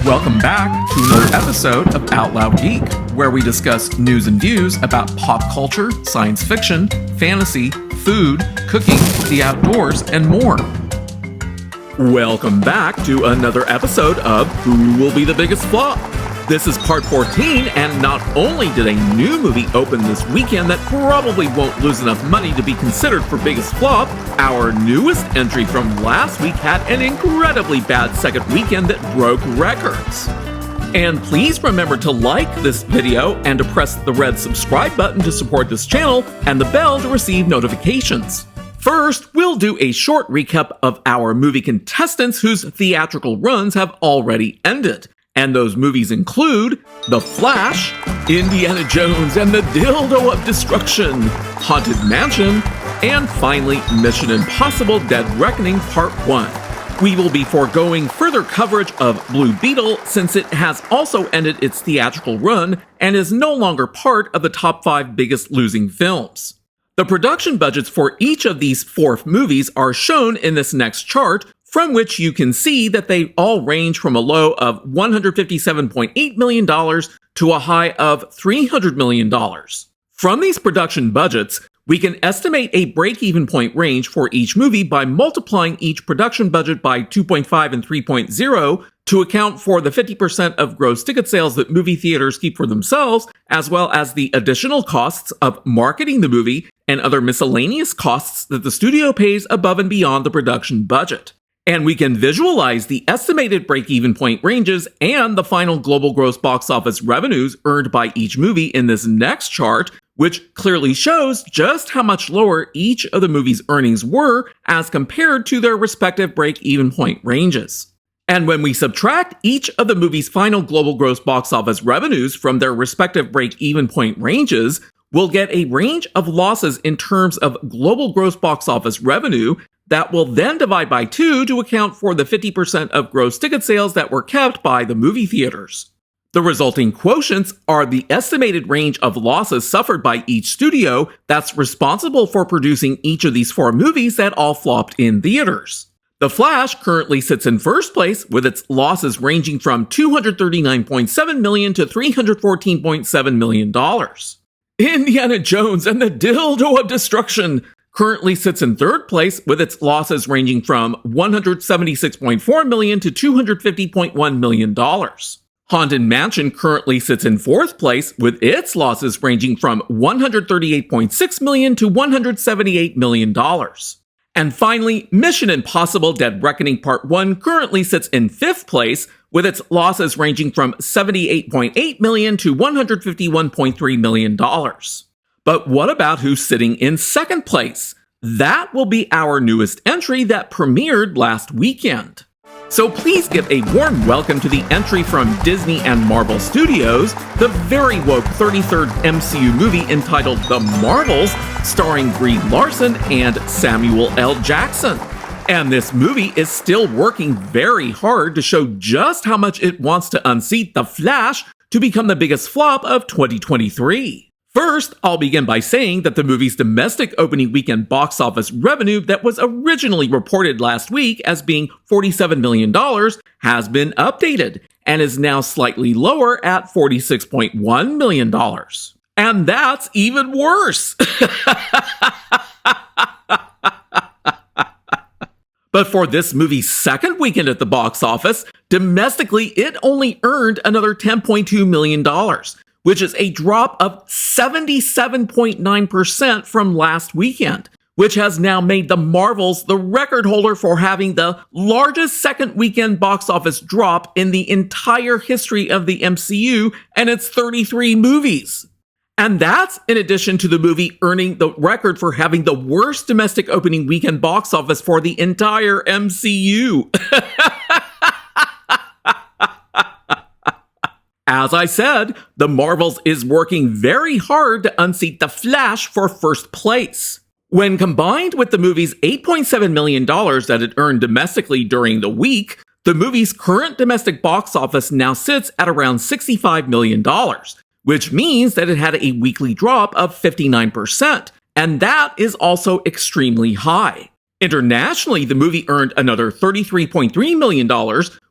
Welcome back to another episode of Out Loud Geek, where we discuss news and views about pop culture, science fiction, fantasy, food, cooking, the outdoors, and more. Welcome back to another episode of Who Will Be the Biggest Flop? This is part 14, and not only did a new movie open this weekend that probably won't lose enough money to be considered for biggest flop, our newest entry from last week had an incredibly bad second weekend that broke records. And please remember to like this video and to press the red subscribe button to support this channel and the bell to receive notifications. First, we'll do a short recap of our movie contestants whose theatrical runs have already ended. And those movies include The Flash, Indiana Jones and the Dildo of Destruction, Haunted Mansion, and finally Mission Impossible Dead Reckoning Part 1. We will be foregoing further coverage of Blue Beetle since it has also ended its theatrical run and is no longer part of the top 5 biggest losing films. The production budgets for each of these 4 movies are shown in this next chart, from which you can see that they all range from a low of $157.8 million to a high of $300 million. From these production budgets, we can estimate a break-even point range for each movie by multiplying each production budget by 2.5 and 3.0 to account for the 50% of gross ticket sales that movie theaters keep for themselves, as well as the additional costs of marketing the movie and other miscellaneous costs that the studio pays above and beyond the production budget. And we can visualize the estimated break-even point ranges and the final global gross box office revenues earned by each movie in this next chart, which clearly shows just how much lower each of the movie's earnings were as compared to their respective break-even point ranges. And when we subtract each of the movie's final global gross box office revenues from their respective break-even point ranges, we'll get a range of losses in terms of global gross box office revenue that will then divide by 2 to account for the 50% of gross ticket sales that were kept by the movie theaters. The resulting quotients are the estimated range of losses suffered by each studio that's responsible for producing each of these 4 movies that all flopped in theaters. The Flash currently sits in first place with its losses ranging from $239.7 million to $314.7 million. Indiana Jones and the Dildo of Destruction currently sits in third place with its losses ranging from $176.4 million to $250.1 million. Haunted Mansion currently sits in fourth place with its losses ranging from $138.6 million to $178 million. And finally, Mission Impossible Dead Reckoning Part 1 currently sits in fifth place with its losses ranging from $78.8 million to $151.3 million. But what about who's sitting in second place? That will be our newest entry that premiered last weekend. So please give a warm welcome to the entry from Disney and Marvel Studios, the very woke 33rd MCU movie entitled The Marvels, starring Brie Larson and Samuel L. Jackson. And this movie is still working very hard to show just how much it wants to unseat The Flash to become the biggest flop of 2023. First, I'll begin by saying that the movie's domestic opening weekend box office revenue that was originally reported last week as being $47 million has been updated and is now slightly lower at $46.1 million. And that's even worse! But for this movie's second weekend at the box office, domestically it only earned another $10.2 million. Which is a drop of 77.9% from last weekend, which has now made The Marvels the record holder for having the largest second weekend box office drop in the entire history of the MCU and its 33 movies. And that's in addition to the movie earning the record for having the worst domestic opening weekend box office for the entire MCU. As I said, The Marvels is working very hard to unseat The Flash for first place. When combined with the movie's $8.7 million that it earned domestically during the week, the movie's current domestic box office now sits at around $65 million, which means that it had a weekly drop of 59%, and that is also extremely high. Internationally, the movie earned another $33.3 million,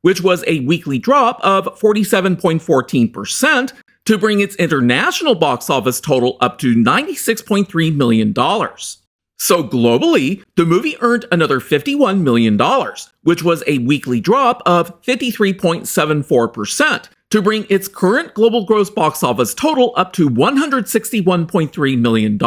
which was a weekly drop of 47.14%, to bring its international box office total up to $96.3 million. So globally, the movie earned another $51 million, which was a weekly drop of 53.74%, to bring its current global gross box office total up to $161.3 million.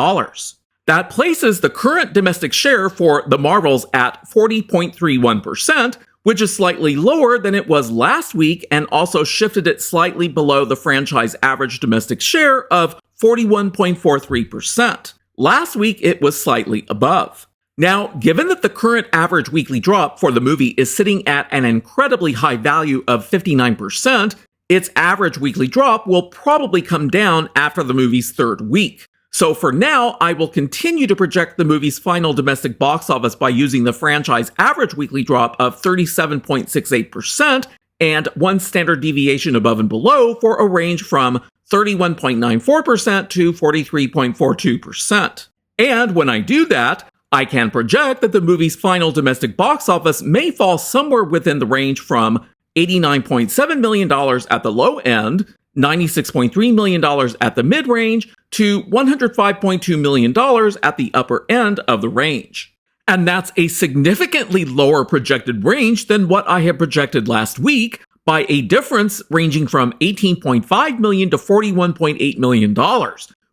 That places the current domestic share for The Marvels at 40.31%, which is slightly lower than it was last week and also shifted it slightly below the franchise average domestic share of 41.43%. Last week, it was slightly above. Now, given that the current average weekly drop for the movie is sitting at an incredibly high value of 59%, its average weekly drop will probably come down after the movie's third week. So for now, I will continue to project the movie's final domestic box office by using the franchise average weekly drop of 37.68% and one standard deviation above and below for a range from 31.94% to 43.42%. And when I do that, I can project that the movie's final domestic box office may fall somewhere within the range from $89.7 million at the low end, $96.3 million at the mid-range, to $105.2 million at the upper end of the range. And that's a significantly lower projected range than what I had projected last week, by a difference ranging from $18.5 million to $41.8 million,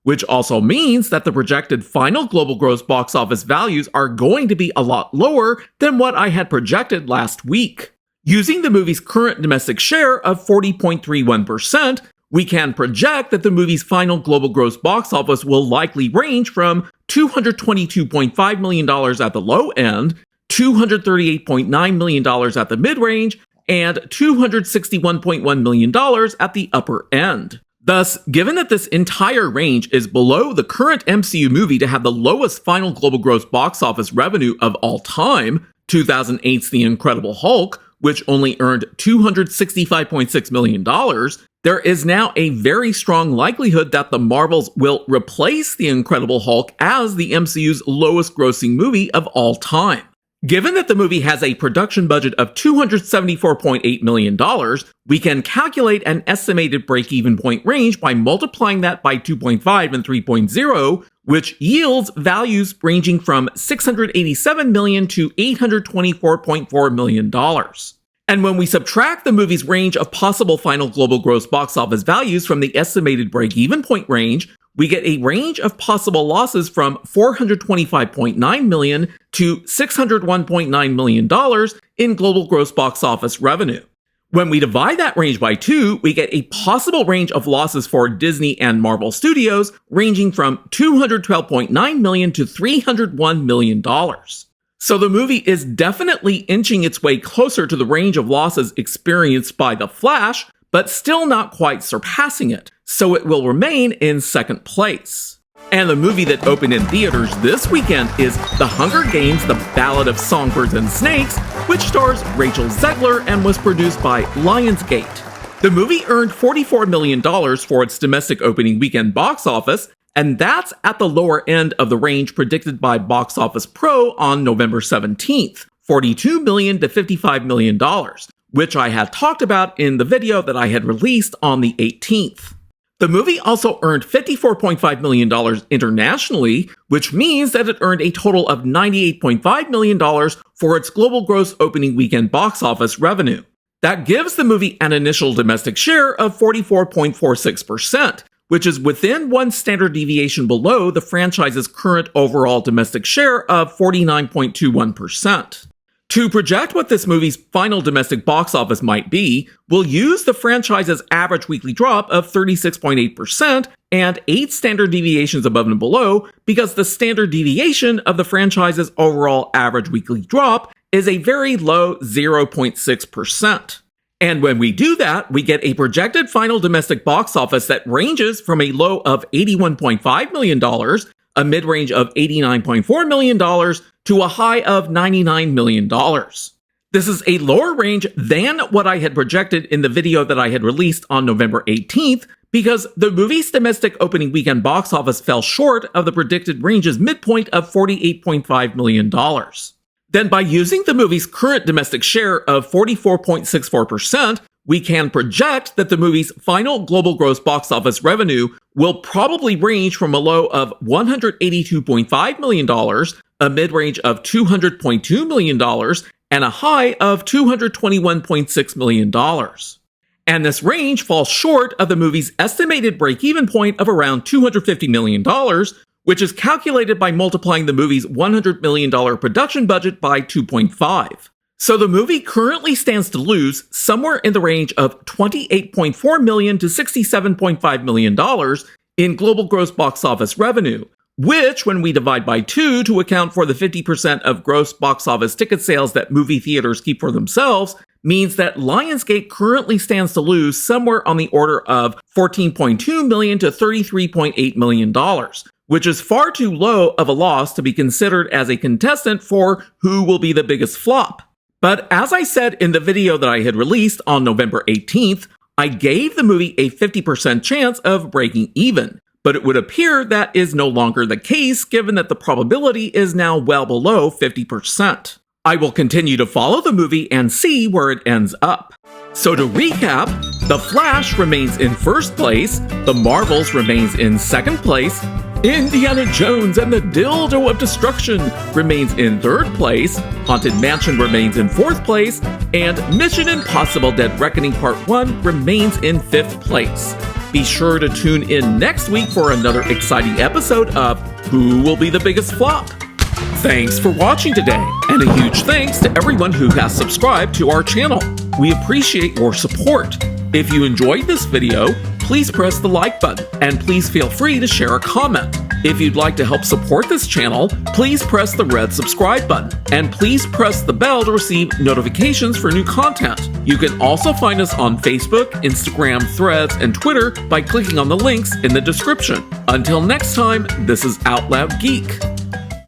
which also means that the projected final global gross box office values are going to be a lot lower than what I had projected last week. Using the movie's current domestic share of 40.31%, we can project that the movie's final global gross box office will likely range from $222.5 million at the low end, $238.9 million at the mid-range, and $261.1 million at the upper end. Thus, given that this entire range is below the current MCU movie to have the lowest final global gross box office revenue of all time, 2008's The Incredible Hulk, which only earned $265.6 million, there is now a very strong likelihood that The Marvels will replace The Incredible Hulk as the MCU's lowest grossing movie of all time. Given that the movie has a production budget of $274.8 million, we can calculate an estimated break-even point range by multiplying that by 2.5 and 3.0, which yields values ranging from $687 million to $824.4 million. And when we subtract the movie's range of possible final global gross box office values from the estimated break-even point range, we get a range of possible losses from $425.9 million to $601.9 million in global gross box office revenue. When we divide that range by 2, we get a possible range of losses for Disney and Marvel Studios ranging from $212.9 million to $301 million. So the movie is definitely inching its way closer to the range of losses experienced by The Flash, but still not quite surpassing it, so it will remain in second place. And the movie that opened in theaters this weekend is The Hunger Games: The Ballad of Songbirds and Snakes, which stars Rachel Zegler and was produced by Lionsgate. The movie earned $44 million for its domestic opening weekend box office, and that's at the lower end of the range predicted by Box Office Pro on November 17th, $42 million to $55 million, which I had talked about in the video that I had released on the 18th. The movie also earned $54.5 million internationally, which means that it earned a total of $98.5 million for its global gross opening weekend box office revenue. That gives the movie an initial domestic share of 44.46%, which is within one standard deviation below the franchise's current overall domestic share of 49.21%. To project what this movie's final domestic box office might be, we'll use the franchise's average weekly drop of 36.8% and 8 standard deviations above and below, because the standard deviation of the franchise's overall average weekly drop is a very low 0.6%. And when we do that, we get a projected final domestic box office that ranges from a low of $81.5 million, a mid-range of $89.4 million, to a high of $99 million. This is a lower range than what I had projected in the video that I had released on November 18th, because the movie's domestic opening weekend box office fell short of the predicted range's midpoint of $48.5 million. then by using the movie's current domestic share of 44.64%, we can project that the movie's final global gross box office revenue will probably range from a low of $182.5 million, a mid-range of $200.2 million, and a high of $221.6 million. And this range falls short of the movie's estimated break-even point of around $250 million, which is calculated by multiplying the movie's $100 million production budget by 2.5. So the movie currently stands to lose somewhere in the range of $28.4 million to $67.5 million in global gross box office revenue, which, when we divide by 2 to account for the 50% of gross box office ticket sales that movie theaters keep for themselves, means that Lionsgate currently stands to lose somewhere on the order of $14.2 million to $33.8 million, which is far too low of a loss to be considered as a contestant for who will be the biggest flop. But as I said in the video that I had released on November 18th, I gave the movie a 50% chance of breaking even, but it would appear that is no longer the case given that the probability is now well below 50%. I will continue to follow the movie and see where it ends up. So to recap, The Flash remains in first place, The Marvels remains in second place, Indiana Jones and the Dildo of Destruction remains in third place, Haunted Mansion remains in fourth place, and Mission Impossible Dead Reckoning Part 1 remains in fifth place. Be sure to tune in next week for another exciting episode of Who Will Be the Biggest Flop? Thanks for watching today, and a huge thanks to everyone who has subscribed to our channel. We appreciate your support. If you enjoyed this video, please press the like button, and please feel free to share a comment. If you'd like to help support this channel, please press the red subscribe button, and please press the bell to receive notifications for new content. You can also find us on Facebook, Instagram, Threads, and Twitter by clicking on the links in the description. Until next time, this is Out Loud Geek.